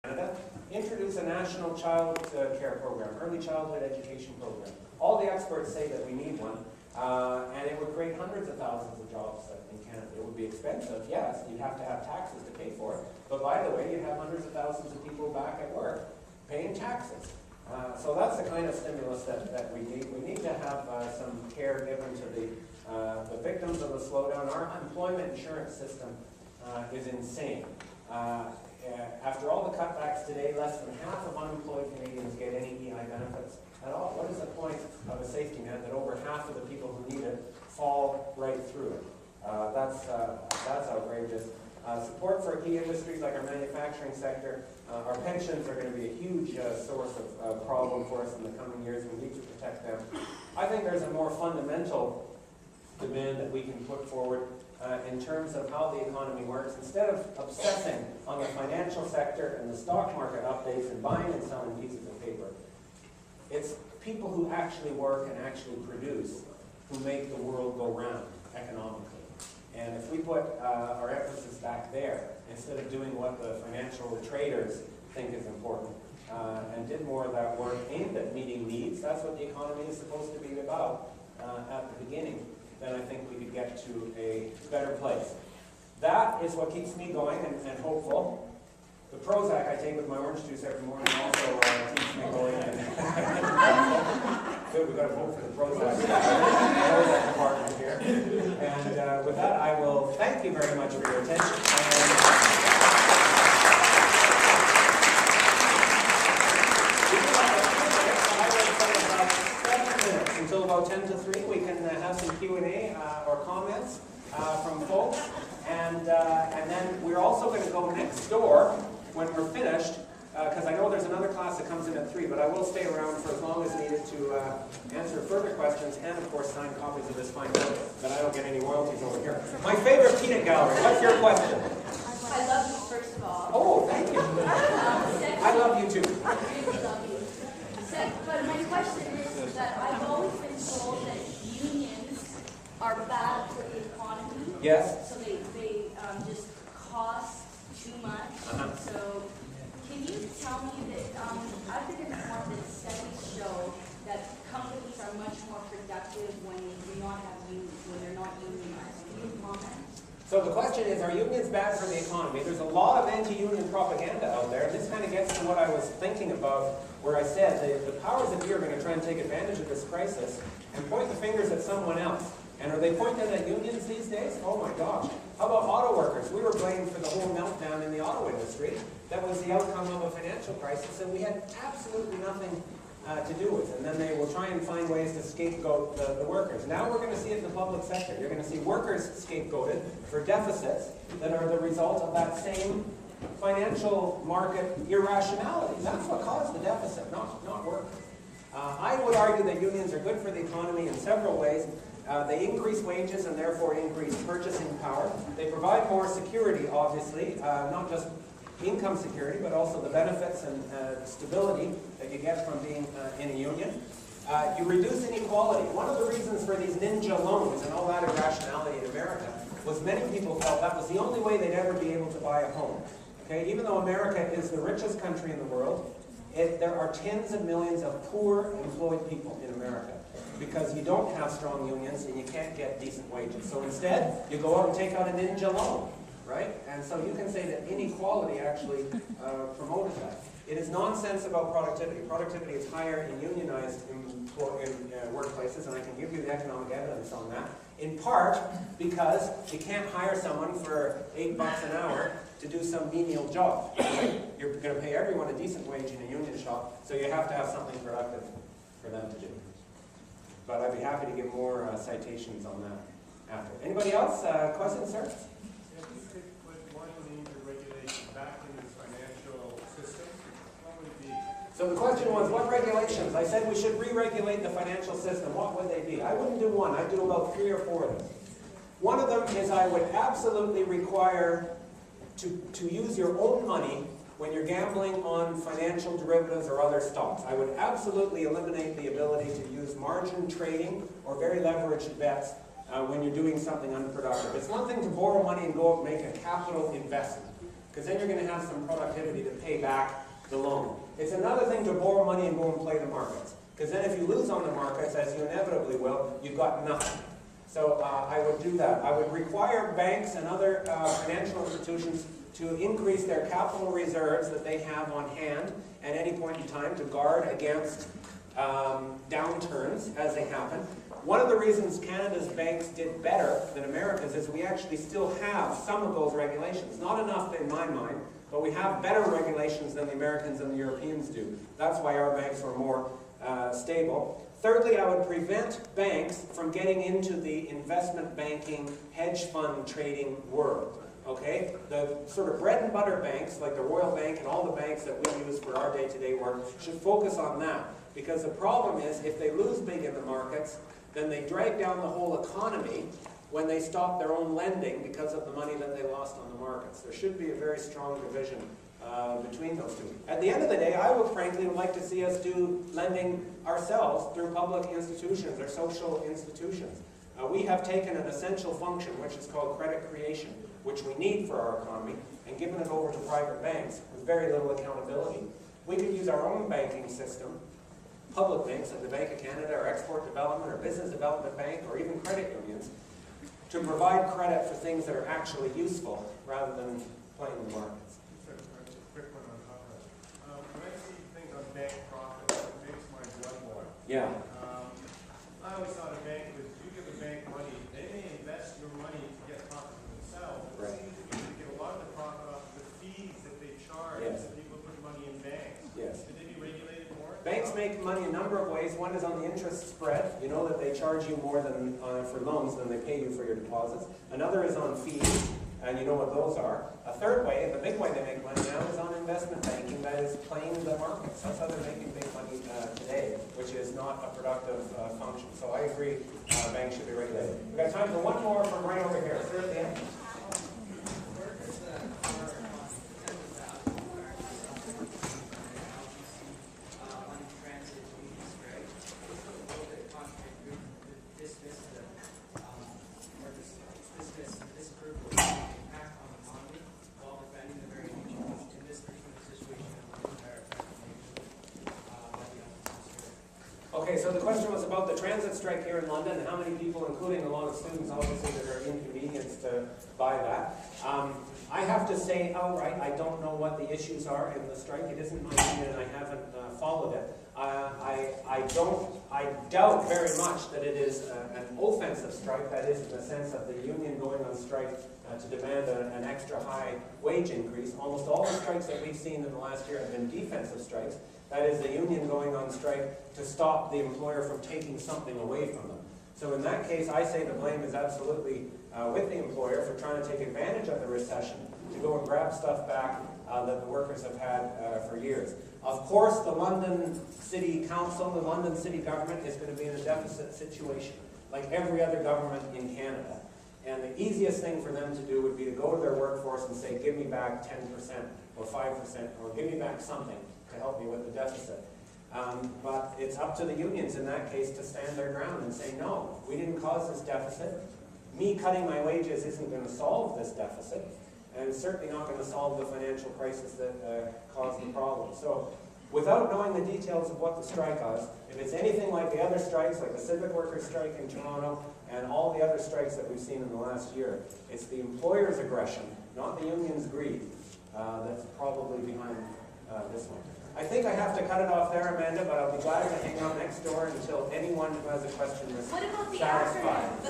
Canada, introduce a national child care program, early childhood education program. All the experts say that we need one, and it would create hundreds of thousands of jobs in Canada. It would be expensive, yes, you'd have to have taxes to pay for it, but by the way, you'd have hundreds of thousands of people back at work paying taxes. So that's the kind of stimulus that we need. We need to have some care given to the victims of the slowdown. Our employment insurance system is insane. After all the cutbacks today, less than half of unemployed Canadians get any EI benefits at all. What is the point of a safety net that over half of the people who need it fall right through it? That's outrageous. Support for key industries like our manufacturing sector. Our pensions are going to be a huge source of problem for us in the coming years. We need to protect them. I think there's a more fundamental demand that we can put forward in terms of how the economy works. Instead of obsessing on the financial sector and the stock market updates and buying and selling pieces of paper, it's people who actually work and actually produce who make the world go round economically. And if we put our emphasis back there, instead of doing what the financial traders think is important, and did more of that work aimed at meeting needs, that's what the economy is supposed to be about at the beginning, then I think we could get to a better place. That is what keeps me going and hopeful. The Prozac I take with my orange juice every morning also keeps me going. Good, we've got to vote for the Prozac department here. And with that, I will thank you very much for your attention. Until about 10 to 3, we can have some Q&A or comments from folks. And then we're also going to go next door when we're finished, because I know there's another class that comes in at 3, but I will stay around for as long as needed to answer further questions and, of course, sign copies of this fine book, but I don't get any royalties over here. My favorite peanut gallery. What's your question? I love you, first of all. Oh, thank you. I love you, too. I really love you. But my question is that I've always been told that unions are bad for the economy. Yes. So they just cost too much. So can you tell me that I've been informed that studies show that companies are much more productive when they do not have unions, when they're not unionized. Can you comment? So the question is, are unions bad for the economy? There's a lot of anti-union propaganda out there. This kind of gets to what I was thinking about, where I said the powers that be are going to try and take advantage of this crisis and point the fingers at someone else. And are they pointing at unions these days? Oh my gosh. How about auto workers? We were blamed for the whole meltdown in the auto industry. That was the outcome of a financial crisis, and we had absolutely nothing to do with it. And then they will try and find ways to scapegoat the workers. Now we're going to see it in the public sector. You're going to see workers scapegoated for deficits that are the result of that same financial market irrationality. That's what caused the deficit, not workers. I would argue that unions are good for the economy in several ways. They increase wages and therefore increase purchasing power. They provide more security, obviously, not just income security, but also the benefits and stability that you get from being in a union. You reduce inequality. One of the reasons for these ninja loans and all that irrationality in America was many people felt that was the only way they'd ever be able to buy a home. Okay? Even though America is the richest country in the world, there are tens of millions of poor employed people in America because you don't have strong unions and you can't get decent wages. So instead, you go out and take out a ninja loan. Right? And so you can say that inequality actually promoted that. It is nonsense about productivity. Productivity is higher in unionized workplaces, and I can give you the economic evidence on that, in part because you can't hire someone for $8 an hour to do some menial job. Right? You're going to pay everyone a decent wage in a union shop, so you have to have something productive for them to do. But I'd be happy to give more citations on that after. Anybody else? Questions, sir? So the question was, what regulations? I said we should re-regulate the financial system. What would they be? I wouldn't do one. I'd do about 3 or 4 of them. One of them is I would absolutely require to use your own money when you're gambling on financial derivatives or other stocks. I would absolutely eliminate the ability to use margin trading or very leveraged bets when you're doing something unproductive. It's one thing to borrow money and go out and make a capital investment. because then you're going to have some productivity to pay back the loan. It's another thing to borrow money and go and play the markets, because then if you lose on the markets, as you inevitably will, you've got nothing. So I would do that. I would require banks and other financial institutions to increase their capital reserves that they have on hand at any point in time to guard against downturns as they happen. One of the reasons Canada's banks did better than America's is we actually still have some of those regulations. Not enough in my mind, but we have better regulations than the Americans and the Europeans do. That's why our banks are more stable. Thirdly, I would prevent banks from getting into the investment banking, hedge fund trading world. Okay? The sort of bread and butter banks, like the Royal Bank and all the banks that we use for our day-to-day work, should focus on that. Because the problem is, if they lose big in the markets, then they drag down the whole economy when they stop their own lending because of the money that they lost on the markets. There should be a very strong division between those two. At the end of the day, I would frankly like to see us do lending ourselves through public institutions or social institutions. We have taken an essential function, which is called credit creation, which we need for our economy, and given it over to private banks with very little accountability. We could use our own banking system, public banks like the Bank of Canada or Export Development or Business Development Bank or even credit unions, to provide credit for things that are actually useful rather than playing the markets. Just a quick one on top of that. When I see things on bank profits, it makes my blood boil. Yeah. I always thought a bank was, you give a bank money, they may invest your money to get profit for themselves. But Right. it seems to me they get a lot of the profit off of the fees that they charge Yes. to people who put money in banks. Yes. Should they be regulated more? Banks make money a number of ways. One is on the interest spread. You know that they charge you more than for loans than they pay you for your deposits. Another is on fees, and you know what those are. A third way, the big way they make money now, is on investment banking. That is playing the markets. That's how they're making big money today, which is not a productive function. So I agree, banks should be regulated. We've got time for one more from right over here. Sir, at the end. Okay, so the question was about the transit strike here in London, and how many people, including a lot of students, obviously, that are inconvenienced by that. I have to say outright, I don't know what the issues are in the strike. It isn't my opinion, and I haven't followed it. I doubt very much that it is an offensive strike, that is in the sense of the union going on strike to demand an extra high wage increase. Almost all the strikes that we've seen in the last year have been defensive strikes. That is the union going on strike to stop the employer from taking something away from them. So in that case, I say the blame is absolutely with the employer for trying to take advantage of the recession to go and grab stuff back that the workers have had for years. Of course, the London City Council, the London City Government is going to be in a deficit situation, like every other government in Canada. And the easiest thing for them to do would be to go to their workforce and say, give me back 10% or 5% or give me back something to help me with the deficit. But it's up to the unions in that case to stand their ground and say, no, we didn't cause this deficit. Me cutting my wages isn't going to solve this deficit. And it's certainly not going to solve the financial crisis that caused the problem. So without knowing the details of what the strike was, if it's anything like the other strikes, like the civic workers strike in Toronto and all the other strikes that we've seen in the last year, it's the employer's aggression, not the union's greed, that's probably behind this one. I think I have to cut it off there, Amanda, but I'll be glad to hang out next door until anyone who has a question is What about the satisfied. acronym?